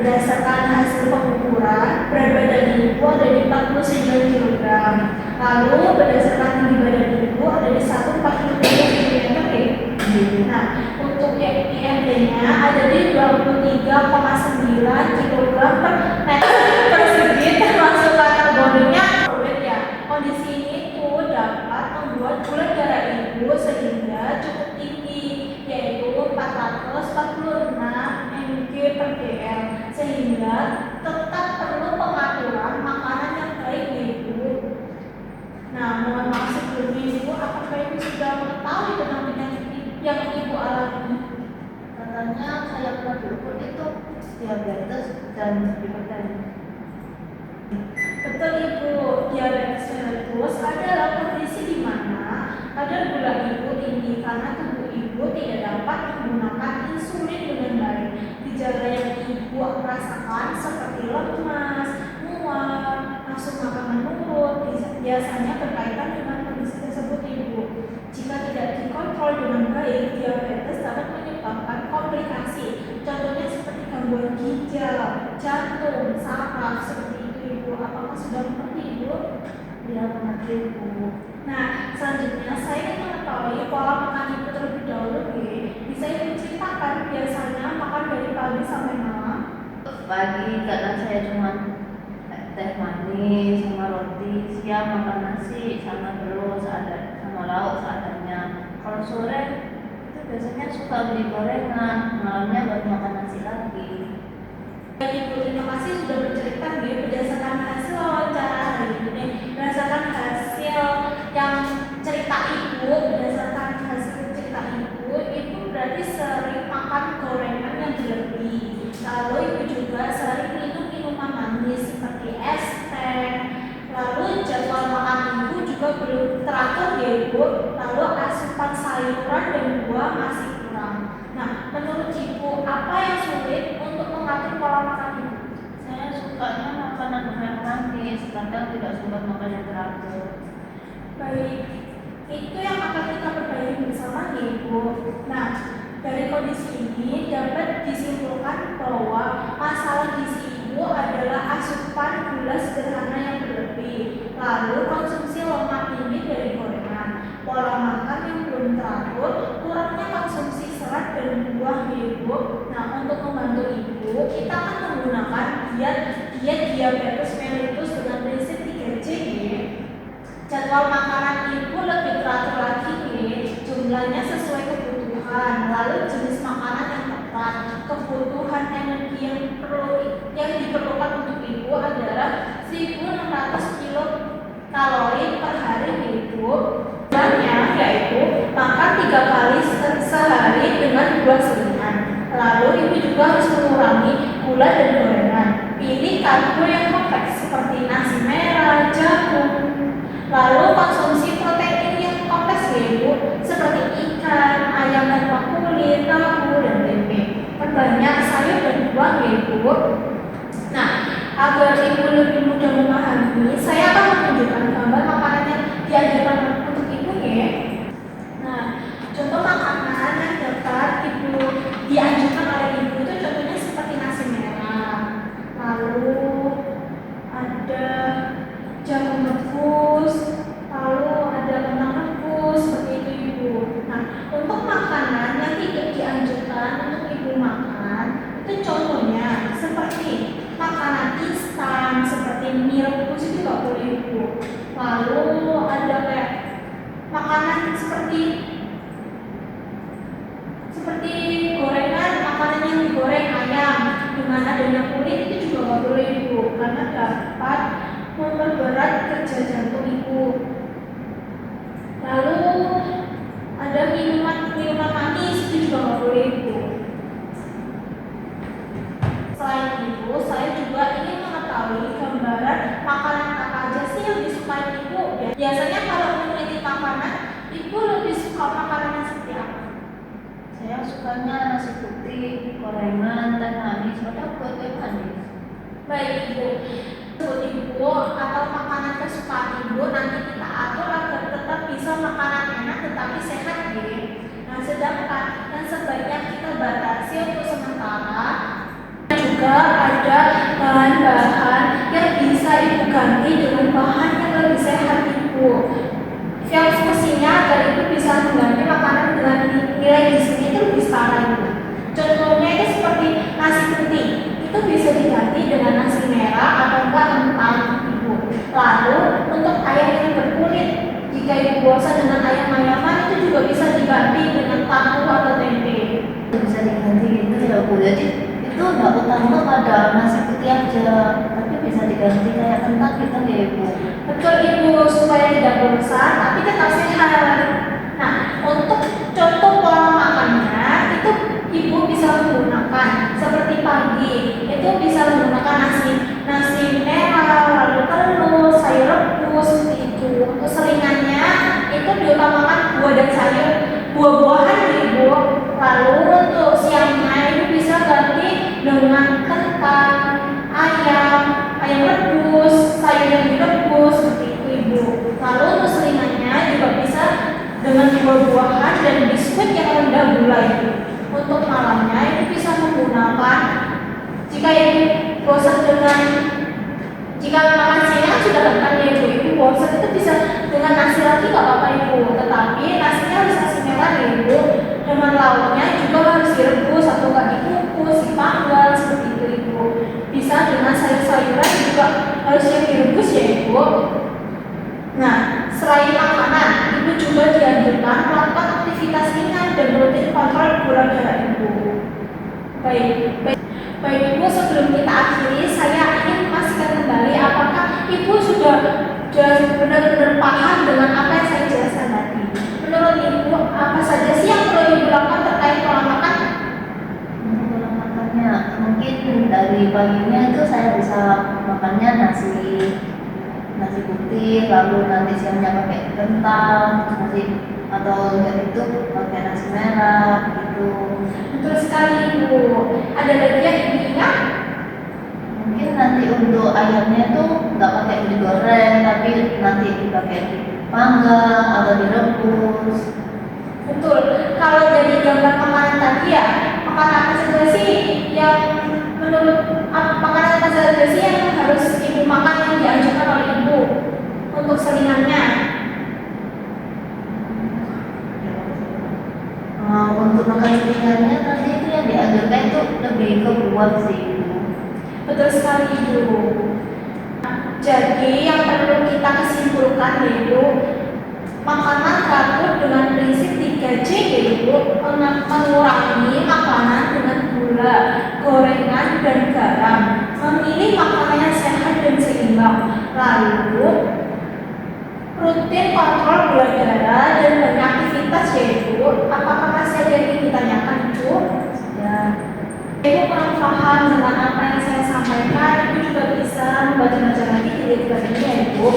Berdasarkan hasil pengukuran, berat badan ibu ada di 49 kg. Lalu berdasarkan tinggi badan ibu ada di 143 cm. Nah, untuk IMT-nya ada di 23,9 kg per meter persegi, termasuk kategorinya ya. Kondisi ini tuh dapat membuat gula darah ibu sehingga cukup tinggi, yaitu 446 mg/dl, sehingga tetap perlu pengaturan makanan yang baik ibu. Nah, mohon maaf sebelumnya ibu, apakah ibu sudah mengetahui tentang penyakit yang ibu alami? Katanya saya pernah berikut itu diabetes dan hipertensi. Betul ibu, diabetes mellitus adalah kondisi di mana kadar gula ibu tinggi karena tubuh ibu tidak dapat menggunakan insulin dengan baik. Gejala yang ibu rasakan seperti lemas, mual, nafsu makan menurun, biasanya berkaitan dengan kondisi tersebut ibu. Jika tidak dikontrol dengan baik, diabetes dapat menyebabkan komplikasi. Contohnya seperti gangguan ginjal, jantung, saraf, seperti itu ibu. Apakah sudah mengerti ibu? Dia mengerti ibu. Nah, selanjutnya saya ingin mengetahui pola makan ibu terlebih dahulu. Bisa ibu ceritakan biasanya makan dari pagi sampai malam? Pagi karena saya cuma teh manis sama roti, siang makan nasi sama telur sama lauk seadanya. Kalau sore itu biasanya suka beli gorengan, malamnya baru makan nasi lagi. Ibu, terima kasih sudah bercerita berdasarkan hasil wawancara hari ini. Berdasarkan hasil yang cerita ibu, berdasarkan hasil cerita ibu berarti sering makan gorengan yang berlebih. Lalu ibu juga sering minum minuman manis seperti es teh. Lalu jadwal makan ibu juga belum teratur ya ibu. Lalu asupan sayuran dan buah masih kurang. Nah, menurut ibu apa yang sulit untuk mengatur pola makan ibu? Saya sukanya makanan yang manis, kadang tidak sempat makan yang teratur. Baik, itu yang akan kita perbaiki bersama ya ibu. Nah, dari kondisi ini dapat disimpulkan bahwa masalah gizi ibu adalah asupan gula sederhana yang berlebih, lalu konsumsi lemak tinggi dari gorengan, pola makan yang belum teratur, kurangnya konsumsi serat dan buah ibu. Nah, untuk membantu ibu, kita akan menggunakan diet diabetes mellitus dengan prinsip 3J. Jadwal makanan ibu lebih teratur lagi jumlahnya sesuai kebutuhan, lalu jenis makanan yang tepat, kebutuhan energi yang diperlukan untuk ibu adalah 1.600 kilokalori per hari ibu. Jumlahnya yaitu makan 3 kali sehari dengan buah selingan. Lalu ibu juga harus mengurangi gula dan gorengan. Pilih karbo yang kompleks seperti nasi merah, jagung. Lalu konsumsi protein yang kompleks ya ibu, seperti ikan, ayam tanpa kulit, tahu, dan tempe. Perbanyak sayur dan buah ya ibu. Nah, agar ibu lebih mudah memahami, saya akan menunjukkan gambar makanan yang dianjurkan untuk ibu ya. Nah, contoh makanan yang dapat ibu dianjurkan oleh ibu itu contohnya seperti nasi merah. Lalu ada jagung rebus, lalu ada kentang rebus, seperti itu ibu. Nah, untuk makanan yang tidak dianjurkan untuk ibu makan itu contohnya seperti makanan instan seperti mie rebus itu nggak boleh ibu. Lalu ada kayak makanan seperti gorengan, makanan yang digoreng ayam dengan adanya kulit itu juga nggak boleh ibu, karena dapat memperberat kerja jantung ibu. Lalu ada minuman manis itu juga nggak boleh ibu. Selain itu, saya juga ingin mengetahui gambaran makanan apa aja sih yang disukai ibu. Biasanya kalau meneliti makanan, ibu lebih suka makanan yang seperti apa? Saya sukanya nasi putih, gorengan, teh manis, padahal buat teh manis. Baik ibu, ibu atau makanan kesukaan ibu nanti kita atur agar tetap bisa makanan enak tetapi sehat ya. Nah, sedangkan yang sebaiknya kita batasi untuk sementara juga bahan-bahan yang bisa ibu ganti dengan bahan yang lebih sehat ibu. Yang fungsinya agar ibu bisa mengganti makanan dengan nilai gizinya itu lebih setara ibu. Contohnya itu seperti nasi putih, itu bisa diganti dengan nasi merah atau enggak kentang ibu. Lalu untuk ayam yang berkulit, jika ibu bosan dengan ayam-ayaman itu juga bisa diganti dengan tahu atau tempe. Bisa diganti gitu ya Bu, jadi itu nggak utama pada nasi putih aja, tapi bisa diganti kayak kentang gitu ya Ibu. Betul ibu, supaya tidak bosan tapi tetap sehat. Nah, untuk contoh pola makannya itu ibu bisa menggunakan seperti pagi itu bisa menggunakan nasi merah, lalu telur, sayur rebus seperti itu. Untuk selingannya itu diutamakan buah dan sayur, buah-buahan ibu. Lalu untuk siangnya ibu bisa ganti dengan kentang, ayam rebus, sayur yang direbus seperti itu ibu. Lalu untuk selingannya juga bisa dengan buah-buahan dan biskuit yang rendah gula ibu. Untuk malamnya ibu bisa menggunakan, jika ibu bosan jika makan siang sudah makan ya ibu bosan itu bisa dengan nasi lagi gak apa-apa ibu, tetapi nasinya harus nasi merah ya ibu. Dengan lauknya juga harus direbus atau enggak dikukus, dipanggang seperti itu ibu. Bisa dengan sayur-sayuran juga harus yang direbus ya ibu. Nah, selain makanan, ibu juga dianjurkan melakukan aktivitas ringan dan rutin kontrol gula darah ibu. Baik ibu, sebelum kita akhiri, saya ingin memastikan kembali apakah ibu sudah benar-benar paham dengan apa yang saya jelaskan tadi. Menurut ibu, apa saja sih yang perlu ibu lakukan terkait pola makan? Untuk pola makannya, mungkin dari paginya itu saya bisa makannya nasi putih, lalu nanti siangnya pakai kentang, atau enggak itu pakai nasi merah gitu. Betul sekali ibu. Ada lagi yang ibu ingat? Mungkin nanti untuk ayamnya tuh nggak pakai digoreng, tapi nanti dipakai dipanggang atau direbus. Betul. Kalau dari gambar makanan tadi ya, makanan apa saja sih yang menurut makanan apa saja sih yang harus ibu makan yang dianjurkan oleh ibu untuk selingannya? Untuk makan selingannya tadi itu yang dianjurkan itu lebih ke buah sih Ibu. Betul sekali ibu. Jadi yang perlu kita kesimpulkan yaitu makanan teratur dengan prinsip 3J yaitu mengurangi makanan dengan gula, gorengan, dan garam, memilih makanan yang sehat dan seimbang, lalu rutin kontrol gula darah dan banyak aktivitas yaitu. Apakah masih ada yang ingin ditanyakan ibu? Ya, Ibu kurang paham dengan apa yang saya sampaikan, ibu juga bisa membaca-baca lagi di literatur ini ya ibu.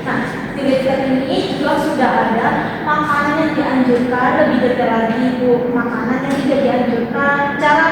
Nah, di literatur ini juga sudah ada makanan yang dianjurkan, lebih detail lagi ibu, makanan yang tidak dianjurkan, cara